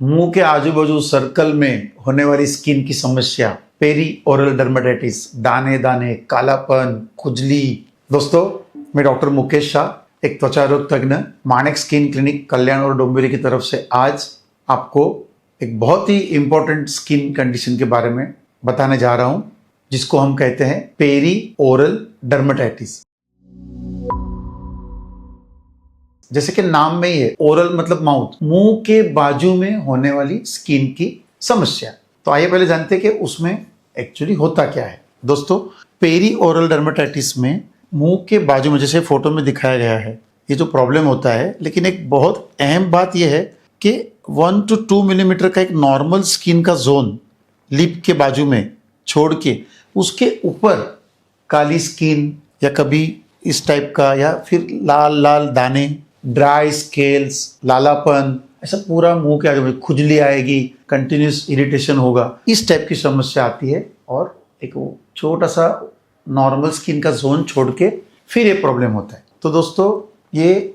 मुंह के आजू बाजू सर्कल में होने वाली स्किन की समस्या, पेरी ओरल डर्मेटाइटिस, दाने दाने, कालापन, खुजली। दोस्तों, मैं डॉक्टर मुकेश शाह, एक त्वचा रोग तज्ञ, माणिक स्किन क्लिनिक कल्याण और डोंबिवली की तरफ से आज आपको एक बहुत ही इंपॉर्टेंट स्किन कंडीशन के बारे में बताने जा रहा हूं, जिसको हम कहते हैं पेरी ओरल डर्मेटाइटिस। जैसे कि नाम में ही है, ओरल मतलब माउथ, मुंह के बाजू में होने वाली स्किन की समस्या। तो आइए पहले जानते हैं कि उसमें एक्चुअली होता क्या है। दोस्तों, पेरी ओरल डर्मेटाइटिस में मुंह के बाजू में, जैसे फोटो में दिखाया गया है, ये जो प्रॉब्लम होता है, लेकिन एक बहुत अहम बात यह है कि 1 to 2 मिलीमीटर का एक नॉर्मल स्किन का जोन लिप के बाजू में छोड़ के उसके ऊपर काली स्किन या कभी इस टाइप का, या फिर लाल लाल दाने, ड्राई स्केल्स, लालापन, ऐसा पूरा मुंह के आगे में खुजली आएगी, कंटिन्यूस इरिटेशन होगा, इस टाइप की समस्या आती है। और एक वो छोटा सा नॉर्मल स्किन का जोन छोड़ के फिर ये प्रॉब्लम होता है। तो दोस्तों, ये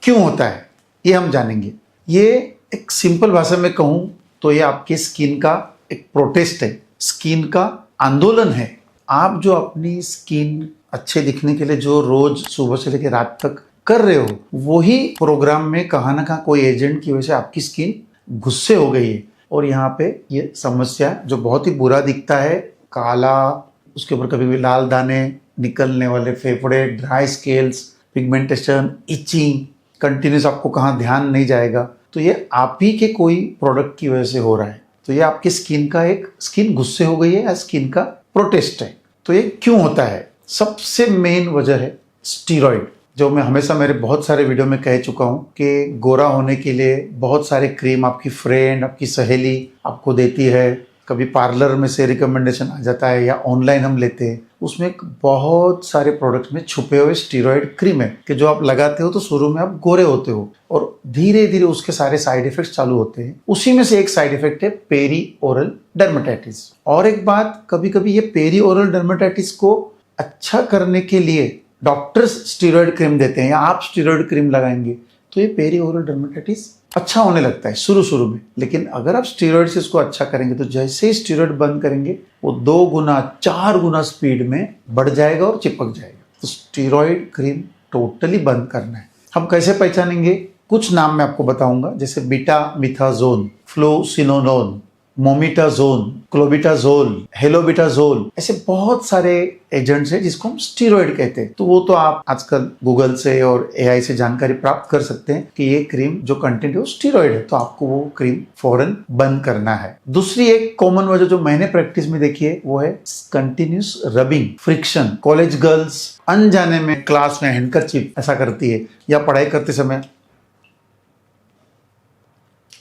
क्यों होता है ये हम जानेंगे। ये एक सिंपल भाषा में कहूँ तो ये आपके स्किन का एक प्रोटेस्ट है, स्किन का आंदोलन है। आप जो अपनी स्किन अच्छे दिखने के लिए जो रोज सुबह से लेकर रात तक कर रहे हो, वही प्रोग्राम में कहाँ ना कहाँ कोई एजेंट की वजह से आपकी स्किन गुस्से हो गई है, और यहाँ पे ये समस्या जो बहुत ही बुरा दिखता है, काला, उसके ऊपर कभी भी लाल दाने निकलने वाले, फेफड़े, dry scales, pigmentation, itching, continuous, आपको कहाँ ध्यान नहीं जाएगा, तो ये आप ही के कोई प्रोडक्ट की वजह से हो रहा है। तो ये आपकी स्किन का एक स्किन गुस्से हो गई है या स्किन का प्रोटेस्ट है। तो ये क्यों होता है? सबसे मेन वजह है स्टीरॉइड, जो मैं हमेशा मेरे बहुत सारे वीडियो में कह चुका हूँ कि गोरा होने के लिए बहुत सारे क्रीम आपकी फ्रेंड, आपकी सहेली आपको देती है, कभी पार्लर में से रिकमेंडेशन आ जाता है या ऑनलाइन हम लेते हैं, उसमें बहुत सारे प्रोडक्ट्स में छुपे हुए स्टीरॉइड क्रीम है कि जो आप लगाते हो तो शुरू में आप गोरे होते हो और धीरे धीरे उसके सारे साइड इफेक्ट्स चालू होते हैं। उसी में से एक साइड इफेक्ट है पेरी ओरल डर्मेटाइटिस। और एक बात, कभी कभी ये पेरी ओरल डर्मेटाइटिस को अच्छा करने के लिए डॉक्टर्स स्टीरॉइड क्रीम देते हैं या आप स्टीरॉइड क्रीम लगाएंगे तो ये पेरी ओरल डर्मेटाइटिस अच्छा होने लगता है शुरू में। लेकिन अगर आप स्टीरॉइड से इसको अच्छा करेंगे तो जैसे ही स्टीरॉइड बंद करेंगे वो 2 गुना 4 गुना स्पीड में बढ़ जाएगा और चिपक जाएगा। तो स्टीरॉइड क्रीम टोटली बंद करना है। हम कैसे पहचानेंगे? कुछ नाम मैं आपको बताऊंगा, जैसे बीटा मिथाजोन, फ्लोसिनोलोन, मोमिटाजोन, क्लोबिटाजोल, हेलोबिटाजोल, ऐसे बहुत सारे एजेंट्स हैं जिसको हम स्टीरॉइड कहते हैं। तो वो तो आप आजकल गूगल से और एआई से जानकारी प्राप्त कर सकते हैं कि ये क्रीम जो कंटेंट है वो स्टीरॉइड है, तो आपको वो क्रीम फौरन बंद करना है। दूसरी एक कॉमन वजह जो मैंने प्रैक्टिस में देखी है वो है continuous rubbing, friction. College girls अनजाने में क्लास में हैंडकरचीफ ऐसा करती है, या पढ़ाई करते समय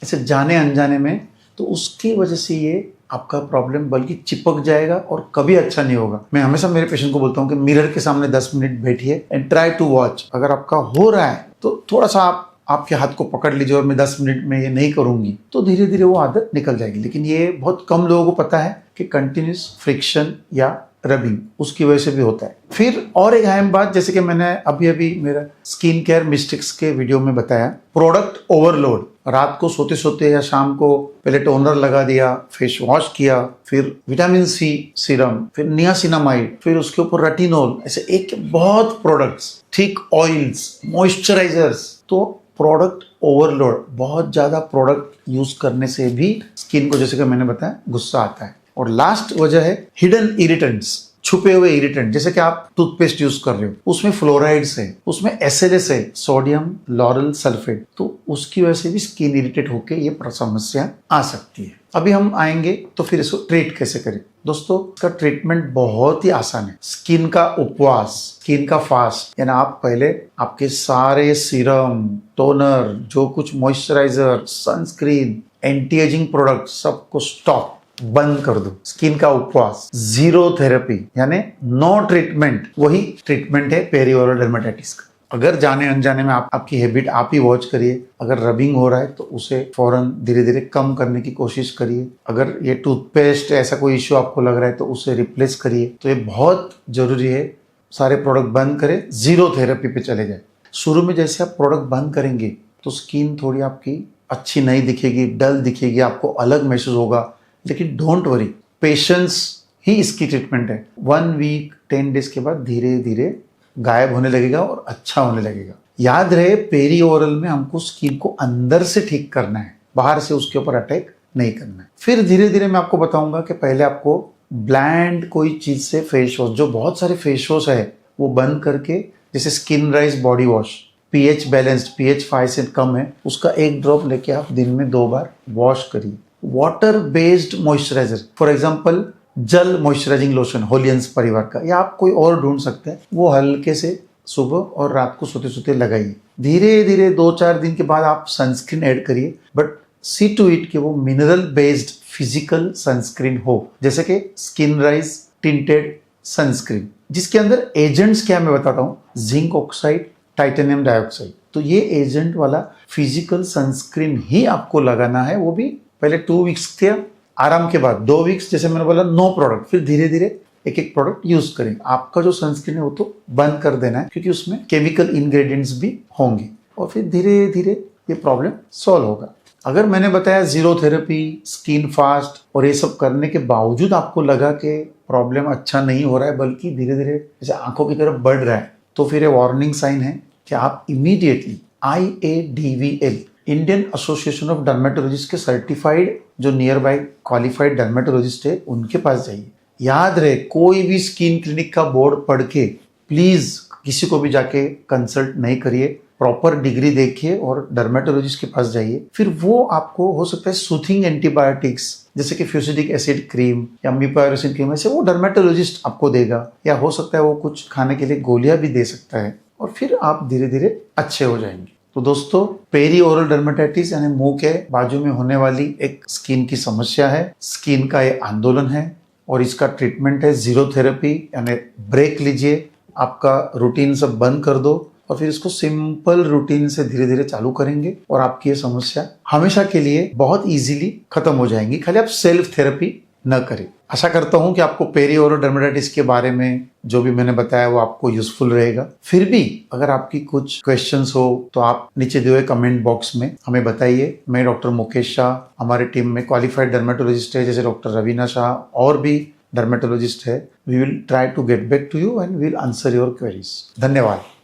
ऐसे जाने अनजाने में, तो उसकी वजह से ये आपका प्रॉब्लम बल्कि चिपक जाएगा और कभी अच्छा नहीं होगा। मैं हमेशा मेरे पेशेंट को बोलता हूँ कि मिरर के सामने 10 मिनट बैठिए एंड ट्राई टू वॉच। अगर आपका हो रहा है तो थोड़ा सा आप आपके हाथ को पकड़ लीजिए और मैं 10 मिनट में ये नहीं करूंगी, तो धीरे धीरे वो आदत निकल जाएगी। लेकिन ये बहुत कम लोगों को पता है कि कंटिन्यूस फ्रिक्शन या रबिंग उसकी वजह से भी होता है। फिर और एक अहम बात, जैसे कि मैंने अभी मेरा स्किन केयर मिस्टेक्स के वीडियो में बताया, प्रोडक्ट ओवरलोड। रात को सोते सोते या शाम को पहले टोनर लगा दिया, फेस वॉश किया, फिर विटामिन सी सीरम, फिर नियासिनामाइड, फिर उसके ऊपर रेटिनोल, ऐसे एक बहुत प्रोडक्ट्स, थिक ऑयल्स, मॉइस्चराइजर्स। तो प्रोडक्ट ओवरलोड, बहुत ज्यादा प्रोडक्ट यूज करने से भी स्किन को, जैसे कि मैंने बताया, गुस्सा आता है। और लास्ट वजह है हिडन इरिटेंट्स, छुपे हुए इरिटेंट। जैसे कि आप टूथपेस्ट यूज कर रहे हो, उसमें फ्लोराइड्स है, उसमें एसएलएस है, सोडियम लॉरल सल्फेट, तो उसकी वजह से भी स्किन इरिटेट होकर ये समस्या आ सकती है। अभी हम आएंगे तो फिर इसको ट्रीट कैसे करें। दोस्तों, इसका ट्रीटमेंट बहुत ही आसान है। स्किन का उपवास, स्किन का फास्ट, यानी आप पहले आपके सारे सीरम, टोनर, जो कुछ moisturiser, sunscreen, anti ageing product, सबको स्टॉप, बंद कर दो। स्किन का उपवास, जीरो थेरेपी, यानी नो ट्रीटमेंट, वही ट्रीटमेंट है पेरी ओरल डर्मेटाइटिस का। अगर जाने अनजाने में आपकी हैबिट आप ही वॉच करिए। अगर रबिंग हो रहा है तो उसे फौरन धीरे धीरे कम करने की कोशिश करिए। अगर ये टूथपेस्ट ऐसा कोई इश्यू आपको लग रहा है तो उसे रिप्लेस करिए। तो ये बहुत जरूरी है। सारे प्रोडक्ट बंद करें, जीरो थेरेपी पे चले जाए। शुरू में जैसे आप प्रोडक्ट बंद करेंगे तो स्किन थोड़ी आपकी अच्छी नहीं दिखेगी, डल दिखेगी, आपको अलग महसूस होगा, लेकिन डोंट वरी, पेशेंस ही इसकी ट्रीटमेंट है। 1 वीक 10 डेज के बाद धीरे धीरे गायब होने लगेगा और अच्छा होने लगेगा। याद रहे, पेरी ओरल में हमको स्किन को अंदर से ठीक करना है, बाहर से उसके ऊपर अटैक नहीं करना है। फिर धीरे धीरे मैं आपको बताऊंगा कि पहले आपको ब्लैंड कोई चीज से फेस वॉश, जो बहुत सारे फेस वॉश है वो बंद करके, जैसे skin rise body wash, pH balanced, pH 5 से कम है, उसका 1 ड्रॉप लेके आप दिन में 2 बार वॉश करिए। Water based moisturiser, for example जल मॉइस्चराइजिंग लोशन होलियंस परिवार का, या आप कोई और ढूंढ सकते हैं, वो हल्के से सुबह और रात को सोते सोते लगाइए। धीरे धीरे 2-4 दिन के बाद आप सनस्क्रीन ऐड करिए, बट सी टू इट कि वो मिनरल बेस्ड फिजिकल सनस्क्रीन हो, जैसे कि स्किन राइज टिंटेड सनस्क्रीन, जिसके अंदर एजेंट्स क्या मैं बताता हूँ, जिंक ऑक्साइड, टाइटेनियम डाइऑक्साइड। तो ये एजेंट वाला फिजिकल सनस्क्रीन ही आपको लगाना है, वो भी पहले 2 वीक्स के आराम के बाद 2 वीक्स, जैसे मैंने बोला नो प्रोडक्ट, फिर धीरे धीरे एक एक प्रोडक्ट यूज करें। आपका जो सनस्क्रीन है वो तो बंद कर देना है, क्योंकि उसमें केमिकल इंग्रेडिएंट्स भी होंगे, और फिर धीरे धीरे ये प्रॉब्लम सॉल्व होगा। अगर मैंने बताया जीरो थेरेपी, स्किन फास्ट और ये सब करने के बावजूद आपको लगा कि प्रॉब्लम अच्छा नहीं हो रहा है, बल्कि धीरे धीरे जैसे आंखों की तरफ बढ़ रहा है, तो फिर ये वार्निंग साइन है कि आप immediately IADVL, Indian association of dermatologist के सर्टिफाइड जो नियर बाय क्वालिफाइड डर्मेटोलॉजिस्ट है उनके पास जाइए। याद रहे, कोई भी स्किन क्लिनिक का बोर्ड पढ़ के प्लीज किसी को भी जाके कंसल्ट नहीं करिए, प्रॉपर डिग्री देखिए और डर्मेटोलॉजिस्ट के पास जाइए। फिर वो आपको हो सकता है सूथिंग एंटीबायोटिक्स जैसे कि फ्यूसिडिक एसिड क्रीम या अम्बिपायरोसिन क्रीम, ऐसे वो डर्मेटोलॉजिस्ट आपको देगा, या हो सकता है वो कुछ खाने के लिए गोलियां भी दे सकता है, और फिर आप धीरे धीरे अच्छे हो जाएंगे। तो दोस्तों, पेरी ओरल डर्मेटाइटिस यानी मुंह के बाजू में होने वाली एक स्किन की समस्या है, स्किन का ये आंदोलन है, और इसका ट्रीटमेंट है जीरो थेरेपी, यानी ब्रेक लीजिए, आपका रूटीन सब बंद कर दो, और फिर इसको सिंपल रूटीन से धीरे धीरे चालू करेंगे, और आपकी ये समस्या हमेशा के लिए बहुत इजीली खत्म हो जाएंगी। खाली आप सेल्फ थेरेपी न करें। आशा करता हूं कि आपको पेरी ओरल डर्मेटाइटिस के बारे में जो भी मैंने बताया वो आपको यूजफुल रहेगा। फिर भी अगर आपकी कुछ क्वेश्चंस हो तो आप नीचे दिए हुए कमेंट बॉक्स में हमें बताइए। मैं डॉक्टर मुकेश शाह, हमारे टीम में क्वालिफाइड डर्मेटोलॉजिस्ट है जैसे डॉक्टर रवीना शाह और भी डर्मेटोलॉजिस्ट है। We will try to get back to you and we will answer your queries. धन्यवाद।